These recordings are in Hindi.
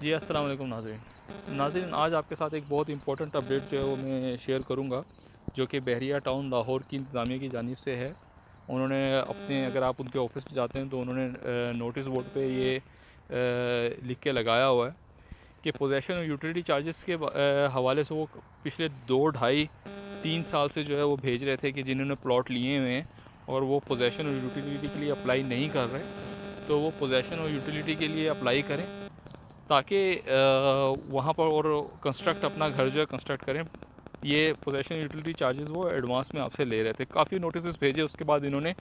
जी अस्सलाम वालेकुम नाज़रीन, आज आपके साथ एक बहुत इंपॉर्टेंट अपडेट जो है वो मैं शेयर करूंगा, जो कि बहरिया टाउन लाहौर की इंतज़ामिया की जानिब से है। उन्होंने अपने, अगर आप उनके ऑफिस पे जाते हैं तो उन्होंने नोटिस बोर्ड पे ये लिख के लगाया हुआ है कि पोजेशन और यूटिलिटी चार्जेस के हवाले से वो पिछले 2 ढाई 3 साल से जो है वो भेज रहे थे कि जिन्होंने प्लॉट लिए हुए हैं और वो पोजेशन और यूटिलिटी के लिए अप्लाई नहीं कर रहे, तो वो पोजेशन और यूटिलिटी के लिए अप्लाई करें, ताकि वहाँ पर और कंस्ट्रक्ट अपना घर जो है कंस्ट्रक्ट करें। ये पोजेशन यूटिलिटी चार्जेस वो एडवांस में आपसे ले रहे थे। काफ़ी नोटिस भेजे, उसके बाद इन्होंने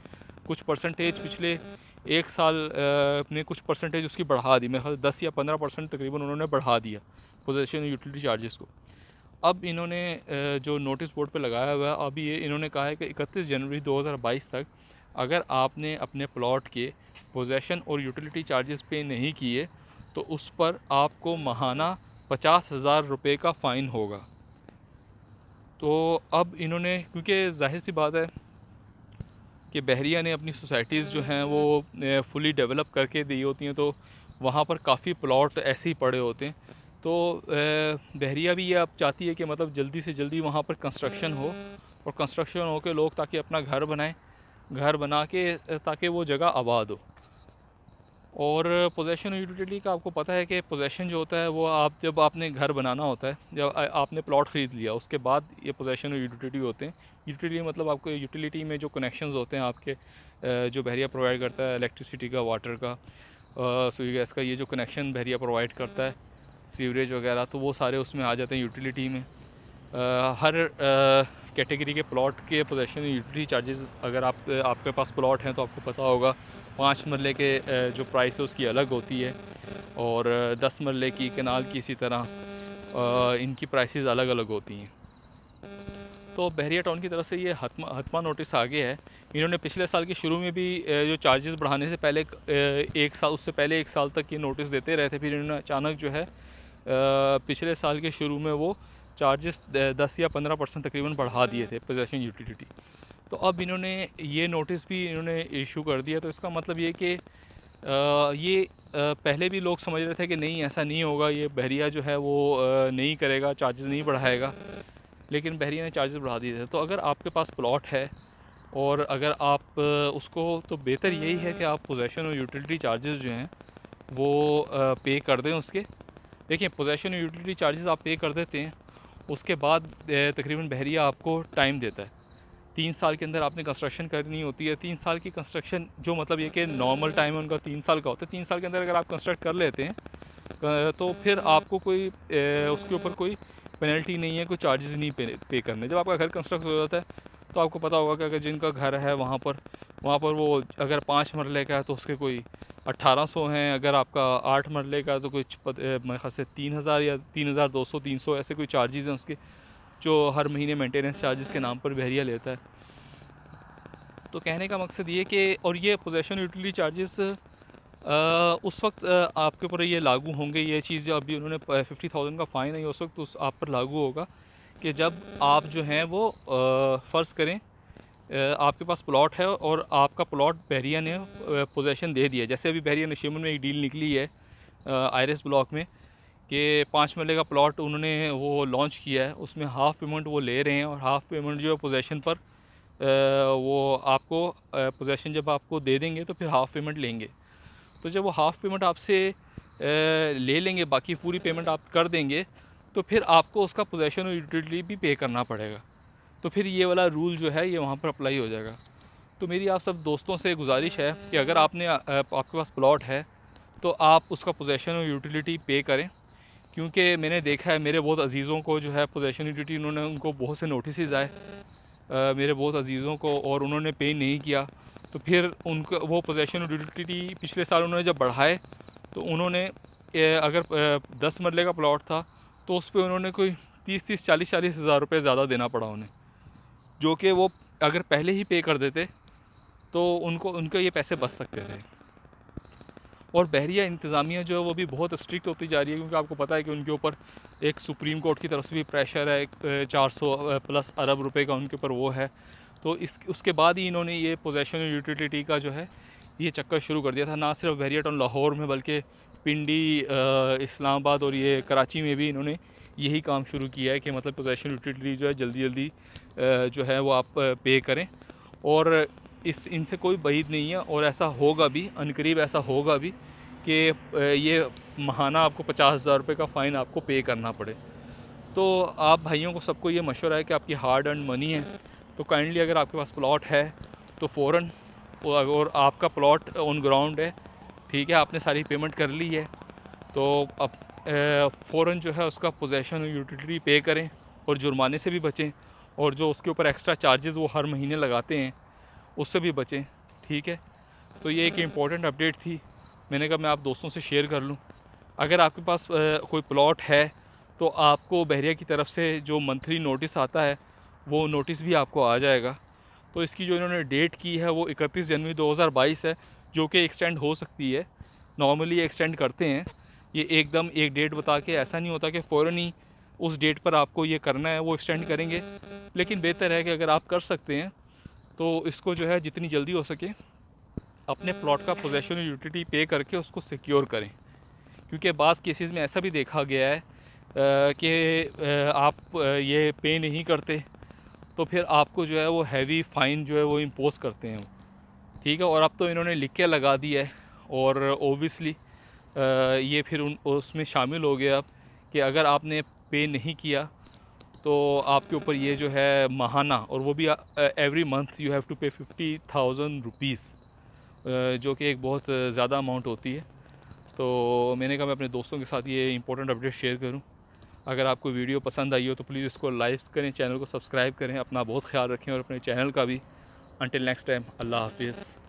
कुछ परसेंटेज पिछले 1 साल में कुछ परसेंटेज उसकी बढ़ा दी। मेरे ख्याल 10 या 15% तकरीबन उन्होंने बढ़ा दिया पोजेशन यूटिलिटी चार्जेस को। अब इन्होंने जो नोटिस बोर्ड पे लगाया हुआ है, अभी ये इन्होंने कहा है कि 31 जनवरी 2022 तक अगर आपने अपने प्लॉट के पोजेशन और यूटिलिटी चार्जेस पे नहीं किए तो उस पर आपको माहाना 50,000 रुपये का फ़ाइन होगा। तो अब इन्होंने, क्योंकि जाहिर सी बात है कि बहरिया ने अपनी सोसाइटीज़ जो हैं वो फुली डेवलप करके दी होती हैं, तो वहाँ पर काफ़ी प्लॉट ऐसे ही पड़े होते हैं। तो बहरिया भी ये अब चाहती है कि मतलब जल्दी से जल्दी वहाँ पर कंस्ट्रक्शन हो, और कंस्ट्रक्शन हो के लोग ताकि अपना घर बनाएं, घर बना के ताकि वो जगह आबाद हो। और पोजेशन यूटिलिटी का आपको पता है कि पोजेशन जो होता है वो आप, जब आपने घर बनाना होता है, जब आपने प्लॉट ख़रीद लिया उसके बाद ये पोजेशन और यूटिलिटी होते हैं। यूटिलिटी मतलब आपको यूटिलिटी में जो कनेक्शंस होते हैं आपके, जो बहरिया प्रोवाइड करता है, इलेक्ट्रिसिटी का, वाटर का, सुई गैस का, ये जो कनेक्शन बहरिया प्रोवाइड करता है, सीवरेज वगैरह, तो वो सारे उसमें आ जाते हैं यूटिलिटी में। हर कैटेगरी के प्लॉट के पोजेशन यूटिलिटी चार्जेस, अगर आपके पास प्लॉट हैं तो आपको पता होगा 5 मरले के जो प्राइस है उसकी अलग होती है, और 10 मरले की, कनाल की, इसी तरह इनकी प्राइसेस अलग अलग होती हैं। तो बहरिया टाउन की तरफ से ये हतमा नोटिस आ गया है। इन्होंने पिछले साल के शुरू में भी जो चार्जेस बढ़ाने से पहले 1 साल, उससे पहले 1 साल तक ये नोटिस देते रहे थे। फिर इन्होंने अचानक जो है पिछले साल के शुरू में वो चार्जेस 10 या 15% तकरीबन बढ़ा दिए थे पोजेशन यूटिलिटी। तो अब इन्होंने ये नोटिस भी इन्होंने इशू कर दिया। तो इसका मतलब ये कि ये पहले भी लोग समझ रहे थे कि नहीं, ऐसा नहीं होगा, ये बहरिया जो है वो नहीं करेगा, चार्जेस नहीं बढ़ाएगा, लेकिन बहरिया ने चार्जेस बढ़ा दिए थे। तो अगर आपके पास प्लॉट है और अगर आप उसको, तो बेहतर यही है कि आप पोजेशन और यूटिलिटी चार्जेस जो हैं वो पे कर दें उसके। देखिए, पोजेशन और यूटिलिटी चार्जेस आप पे कर देते हैं, उसके बाद तकरीबन बहरिया आपको टाइम देता है। 3 साल के अंदर आपने कंस्ट्रक्शन करनी होती है। 3 साल की कंस्ट्रक्शन, जो मतलब ये कि नॉर्मल टाइम है उनका 3 साल का होता है। 3 साल के अंदर अगर आप कंस्ट्रक्ट कर लेते हैं तो फिर आपको कोई उसके ऊपर कोई पेनल्टी नहीं है, कोई चार्जेस नहीं पे करने। जब आपका घर कंस्ट्रक्ट हो जाता है तो आपको पता होगा कि अगर जिनका घर है वहाँ पर वो अगर 5 मरले का है तो उसके कोई 1800 हैं, अगर आपका 8 मरले का तो कुछ मेरे ख्याल से 3000 या 3200 300 ऐसे कोई चार्जेस हैं उसके, जो हर महीने मेंटेनेंस चार्जेस के नाम पर बहरिया लेता है। तो कहने का मकसद ये कि, और ये पोजेशन यूटिलिटी चार्जेस उस वक्त आपके ऊपर ये लागू होंगे, ये चीज़ जो अभी उन्होंने 50,000 का फ़ाइन है उस वक्त उस आप पर लागू होगा कि जब आप जो हैं वो फ़र्ज़ करें आपके पास प्लॉट है और आपका प्लॉट बहरिया ने पोजेशन दे दिया। जैसे अभी बहरिया नशीमुन में एक डील निकली है आयरस ब्लॉक में, कि 5 मरले का प्लॉट उन्होंने वो लॉन्च किया है, उसमें हाफ़ पेमेंट वो ले रहे हैं, और हाफ़ पेमेंट जो है पोजेशन पर वो आपको पोजेशन जब आपको दे देंगे तो फिर हाफ़ पेमेंट लेंगे। तो जब वो हाफ़ पेमेंट आपसे ले लेंगे, बाकी पूरी पेमेंट आप कर देंगे, तो फिर आपको उसका पोजेशन और यूटिलिटी भी पे करना पड़ेगा। तो फिर ये वाला रूल जो है ये वहाँ पर अप्लाई हो जाएगा। तो मेरी आप सब दोस्तों से गुजारिश है कि अगर आपके पास प्लॉट है तो आप उसका पोजेशन और यूटिलिटी पे करें, क्योंकि मैंने देखा है मेरे बहुत अजीज़ों को जो है पोजेशन यूटिलिटी, उन्होंने, उनको बहुत से नोटिस आए मेरे बहुत अजीज़ों को, और उन्होंने पे नहीं किया। तो फिर उनको वो पोजेशन और यूटिलिटी पिछले साल उन्होंने जब बढ़ाए तो उन्होंने अगर 10 मरले का प्लॉट था तो उस पर उन्होंने कोई 30-30 40-40 हज़ार रुपये ज़्यादा देना पड़ा उन्हें, जो कि वो अगर पहले ही पे कर देते तो उनको उनके ये पैसे बच सकते थे। और बहरिया इंतज़ामिया जो है वो भी बहुत स्ट्रिक्ट होती जा रही है, क्योंकि आपको पता है कि उनके ऊपर एक सुप्रीम कोर्ट की तरफ से भी प्रेशर है, एक 400 प्लस अरब रुपए का उनके ऊपर वो है। तो इस उसके बाद ही इन्होंने ये पोजेशन यूटिलिटी का जो है ये चक्कर शुरू कर दिया था, ना सिर्फ बहरिया टाउन लाहौर में बल्कि पिंडी, इस्लामाबाद और ये कराची में भी इन्होंने यही काम शुरू किया है कि मतलब पोजेशन यूटिलिटी जो है जल्दी जल्दी जो है वो आप पे करें। और इस इनसे कोई बईद नहीं है और ऐसा होगा भी, अनकरीब ऐसा होगा भी कि ये माहाना आपको 50,000 रुपये का फ़ाइन आपको पे करना पड़े। तो आप भाइयों को सबको ये मशवरा है कि आपकी हार्ड अर्न मनी है, तो काइंडली अगर आपके पास प्लॉट है तो फ़ौरन, और आपका प्लॉट ऑन ग्राउंड है, ठीक है, आपने सारी पेमेंट कर ली है, तो अब फ़ौरन जो है उसका पोजेशन यूटिलिटी पे करें और जुर्माने से भी बचें, और जो उसके ऊपर एक्स्ट्रा चार्जेस वो हर महीने लगाते हैं उससे भी बचें, ठीक है। तो ये एक इम्पॉर्टेंट अपडेट थी, मैंने कहा मैं आप दोस्तों से शेयर कर लूँ। अगर आपके पास कोई प्लॉट है तो आपको बहरिया की तरफ से जो मंथली नोटिस आता है वो नोटिस भी आपको आ जाएगा। तो इसकी जो इन्होंने डेट की है वो 31 जनवरी 2022 है, जो कि एक्सटेंड हो सकती है। नॉर्मली एक्सटेंड करते हैं, ये एकदम एक डेट बता के ऐसा नहीं होता कि फ़ौरन ही उस डेट पर आपको ये करना है, वो एक्सटेंड करेंगे। लेकिन बेहतर है कि अगर आप कर सकते हैं तो इसको जो है जितनी जल्दी हो सके अपने प्लॉट का पोजेशन यूटिलिटी पे करके उसको सिक्योर करें, क्योंकि बाज़ केसेस में ऐसा भी देखा गया है कि आप ये पे नहीं करते तो फिर आपको जो है वो हैवी फ़ाइन जो है वो इम्पोज करते हैं, ठीक है। और अब तो इन्होंने लिख के लगा दिया है, और ओबियसली ये फिर उन उसमें शामिल हो गया अब कि अगर आपने पे नहीं किया तो आपके ऊपर ये जो है माहाना, और वो भी every month you have to pay 50,000 rupees, जो कि एक बहुत ज़्यादा अमाउंट होती है। तो मैंने कहा मैं अपने दोस्तों के साथ ये इंपॉर्टेंट अपडेट शेयर करूं। अगर आपको वीडियो पसंद आई हो तो प्लीज़ इसको लाइक करें, चैनल को सब्सक्राइब करें, अपना बहुत ख्याल रखें और अपने चैनल का भी। अंटिल नेक्स्ट टाइम, अल्लाह हाफिज़।